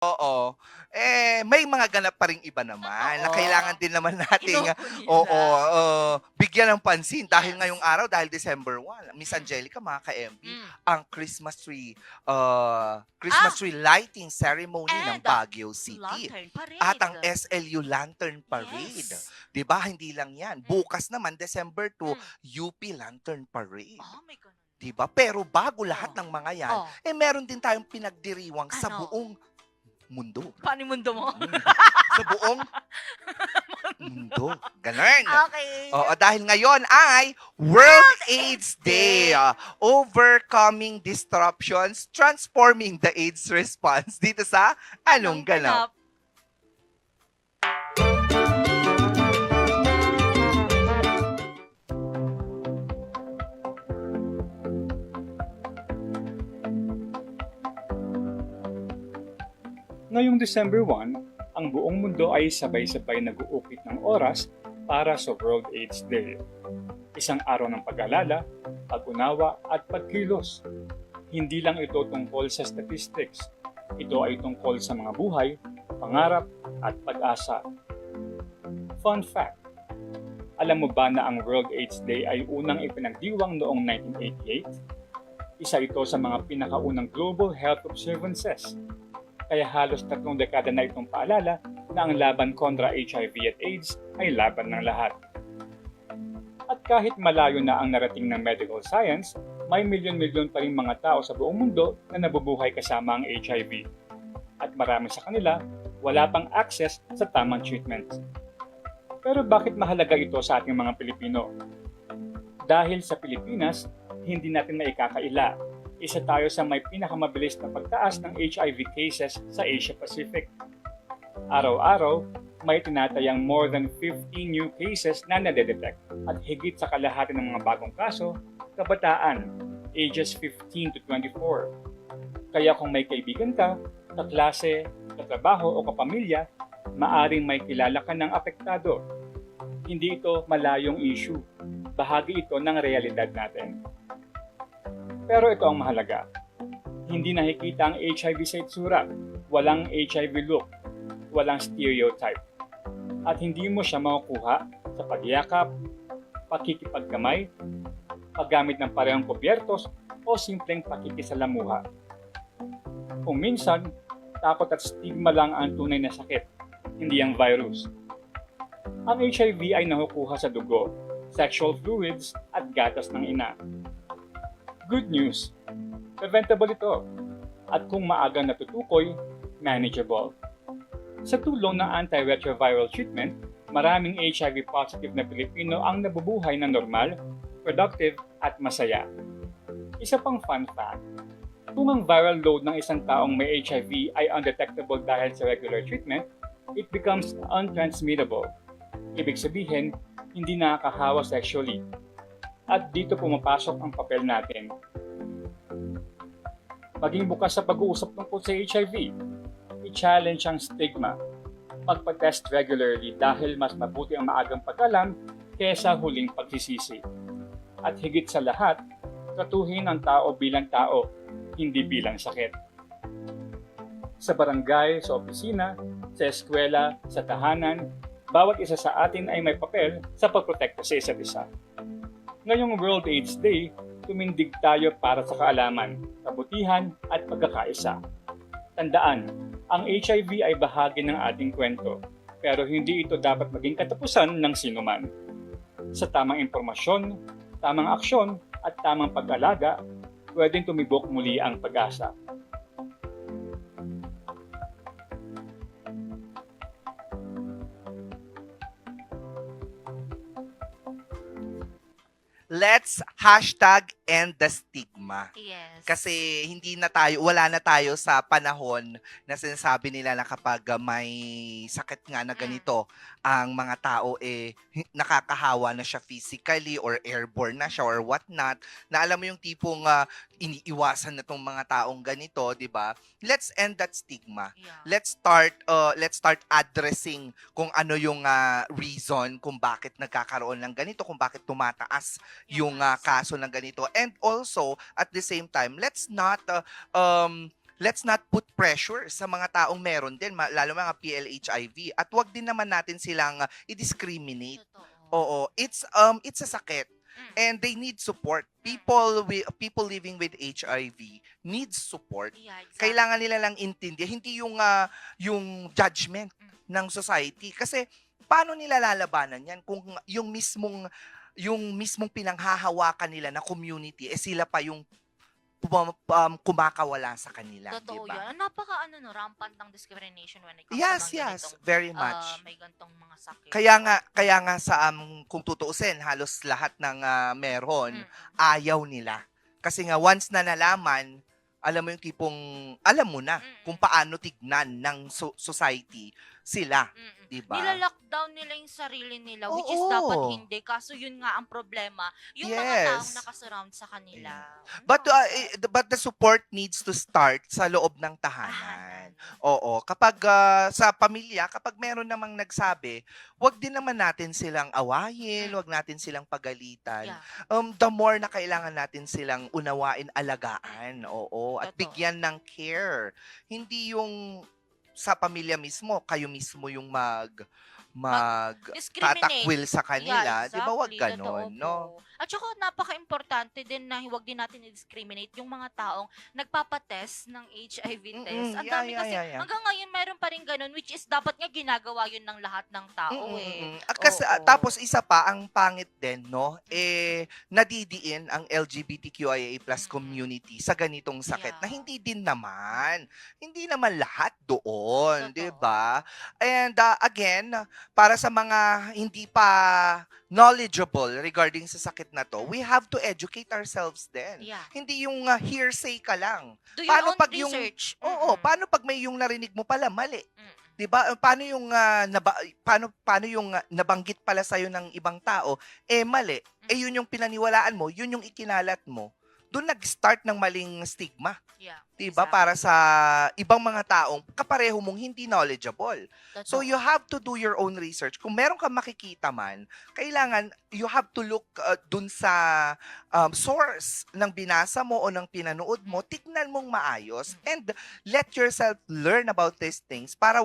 Oo. May mga ganap pa ring iba naman na kailangan Totoo. din naman nating, oo, Inuuna. bigyan ng pansin dahil Yes. ngayong araw, dahil December 1, Miss Hmm, Angelica, mga ka-MB, hmm. ang Christmas Ah, tree lighting ceremony ng and Baguio City lantern at ang parade. SLU Lantern Parade. Yes. 'Di ba, hindi lang 'yan, Hmm, bukas naman December 2, hmm. UP Lantern Parade. May gano'n 'Di ba? ba? Pero bago lahat Oh, ng mga 'yan, oh, meron din tayong pinagdiriwang sa ano? buong mundo. Paano yung mundo mo? Sa buong mundo, gano'n. Okey. Oo, dahil ngayon ay World World AIDS AIDS Day, Day. overcoming disruptions, transforming the AIDS response dito sa Anong Anong Ganap? ganap? Ngayong December 1, ang buong mundo ay sabay-sabay nag-uukit ng oras para sa World AIDS Day. Isang araw ng pag-alala, pag-unawa at pagkilos. Hindi lang ito tungkol sa statistics. Ito ay tungkol sa mga buhay, pangarap at pag-asa. Fun fact, alam mo ba na ang World AIDS Day ay unang ipinagdiwang noong 1988? Isa ito sa mga pinakaunang global health observances. Kaya halos 3 dekada na itong paalala na ang laban kontra HIV at AIDS ay laban ng lahat. At kahit malayo na ang narating ng medical science, may milyon-milyon pa rin mga tao sa buong mundo na nabubuhay kasama ang HIV. At marami sa kanila, wala pang access sa tamang treatment. Pero bakit mahalaga ito sa ating mga Pilipino? Dahil sa Pilipinas, hindi natin maikakaila. Isa tayo sa may pinakamabilis na pagtaas ng HIV cases sa Asia Pacific. Araw-araw, may tinatayang more than 50 new cases na nadedetect at higit sa kalahati ng mga bagong kaso, kabataan, ages 15 to 24. Kaya kung may kaibigan ka, kaklase, katrabaho o kapamilya, maaring may kilala ka ng apektado. Hindi ito malayong issue. Bahagi ito ng realidad natin. Pero ito ang mahalaga. Hindi nakikita ang HIV sa itsura. Walang HIV look. Walang stereotype. At hindi mo siya makukuha sa pagyakap, pakikipagkamay, paggamit ng parehong kubyertos o simpleng pakikisalamuha. Kung minsan, takot at stigma lang ang tunay na sakit, hindi ang virus. Ang HIV ay nakukuha sa dugo, sexual fluids at gatas ng ina. Good news, preventable ito. At kung maagang natutukoy, manageable. Sa tulong ng antiretroviral treatment, maraming HIV positive na Pilipino ang nabubuhay na normal, productive at masaya. Isa pang fun fact, kung ang viral load ng isang taong may HIV ay undetectable dahil sa regular treatment, it becomes untransmittable. Ibig sabihin, hindi nakakahawa sexually. At dito pumapasok ang papel natin. Maging bukas sa pag-uusap tungkol sa HIV. I-challenge ang stigma. Magpa-test regularly dahil mas mabuti ang maagang pag-alam kaysa huling pagsisisi. At higit sa lahat, tratuhin ang tao bilang tao, hindi bilang sakit. Sa barangay, sa opisina, sa eskwela, sa tahanan, bawat isa sa atin ay may papel sa pagprotekta sa isa't isa. Ngayong World AIDS Day, tumindig tayo para sa kaalaman, kabutihan at pagkakaisa. Tandaan, ang HIV ay bahagi ng ating kwento, pero hindi ito dapat maging katapusan ng sinuman. Sa tamang impormasyon, tamang aksyon at tamang pag-alaga, pwedeng tumibok muli ang pag-asa. Let's #end the stigma. Yes. Kasi wala na tayo sa panahon na sinasabi nila na kapag may sakit nga na ganito, ang mga tao nakakahawa na siya physically or airborne na siya or what not. Na alam mo yung tipong iniiwasan na tong mga taong ganito, 'di ba? Let's end that stigma. Yeah. Let's start addressing kung ano yung reason kung bakit nagkakaroon ng ganito, kung bakit tumataas yung Yes. kaso ng ganito. And also, at the same time, let's not let's not put pressure sa mga taong meron din, lalo mga PLHIV. At wag din naman natin silang i-discriminate. Totoo. Oo, it's a sakit. Mm. And they need support. Mm. People living with HIV needs support. Yeah, exactly. Kailangan nila lang intindihan, hindi yung judgment ng society. Kasi paano nila lalabanan yan kung yung mismong pinanghahawakan nila na community sila pa yung kumakawala sa kanila, Totoo diba? yan. Napaka rampant ng discrimination when it comes Yes, to mga yes, ganitong, very much. may ganitong mga sakit. Kaya nga sa kung tutuusin, halos lahat ng meron, Mm. ayaw nila. Kasi nga once na nalaman, alam mo yung tipong, alam mo na kung paano tignan ng society sila, Mm-mm. 'di ba? Nila-lockdown nila yung sarili nila, which is Oo. dapat hindi. Kaso yun nga ang problema, yung mga Yes. taong nakasurround sa kanila. But the support needs to start sa loob ng tahanan. Oo, kapag sa pamilya, kapag meron namang nagsabi, wag din naman natin silang awayin, wag natin silang pagalitan. Yeah. The more na kailangan natin silang unawain, alagaan, oo, at Totoo. bigyan ng care. Hindi yung sa pamilya mismo, kayo mismo yung Discriminate. tatakwil sa kanila, Yeah, 'di ba? Wag exactly. ganon, Totoo no? po. At saka napaka-importante din na huwag din natin i-discriminate yung mga taong nagpapatest ng HIV test. Ang dami kasi hanggang ngayon meron pa rin ganun, which is dapat nga ginagawa yun ng lahat ng tao Kasi Oo. tapos isa pa ang pangit din, no? Nadidiin ang LGBTQIA+ community sa ganitong sakit na Yeah. hindi naman lahat doon, Totoo. 'di ba? And again, para sa mga hindi pa knowledgeable regarding sa sakit na to, we have to educate ourselves din. Yeah. Hindi yung hearsay ka lang. Do your Paano own pag yung- research. Oo, paano pag may yung narinig mo pala mali? Mm. 'Di ba? Paano yung paano yung nabanggit pala sa ng ibang tao mali. Yun yung pinaniwalaan mo, yun yung ikinalat mo. Doon nag-start ng maling stigma, Yeah. 'di ba? Exactly. Para sa ibang mga taong kapareho mong hindi knowledgeable. So Totoo. you have to do your own research. Kung meron kang makikita man, kailangan you have to look dun sa source ng binasa mo o ng pinanood mo, tignan mong maayos and let yourself learn about these things para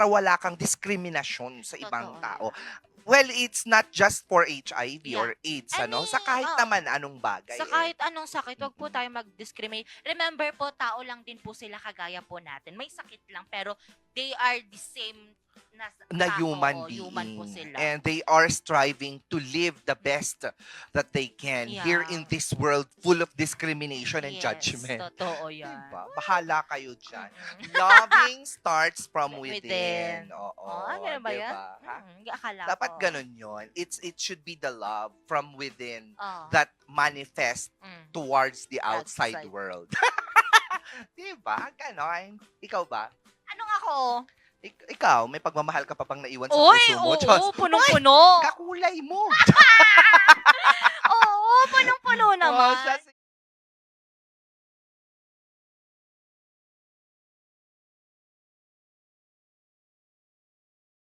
wala kang diskriminasyon sa ibang Totoo. tao. Well, it's not just for HIV Yeah. or AIDS, Any, sa kahit oo. naman anong bagay. Sa kahit anong sakit, wag po tayo mag-discriminate. Remember po, tao lang din po sila kagaya po natin. May sakit lang, pero they are the same na tao, human being. human po sila. And they are striving to live the best that they can here Yeah. in this world full of discrimination and Yes, judgment. Totoo yan. Diba? Bahala kayo dyan. Mm-mm. Loving starts from Within. within. Oo. Ganun ba yan? diba? Ha? Akala Dapat ko. ganun yun. It should be the love from within Oo. that manifest Mm. towards the outside Outside. world. Diba? Ganon. Ikaw ba? Anong ako? Ikaw, may pagmamahal ka pa bang naiwan sa Oy, puso mo? oo, Diyos. punong-puno. Kakulay mo. Oo, punong-puno naman. Oh, siya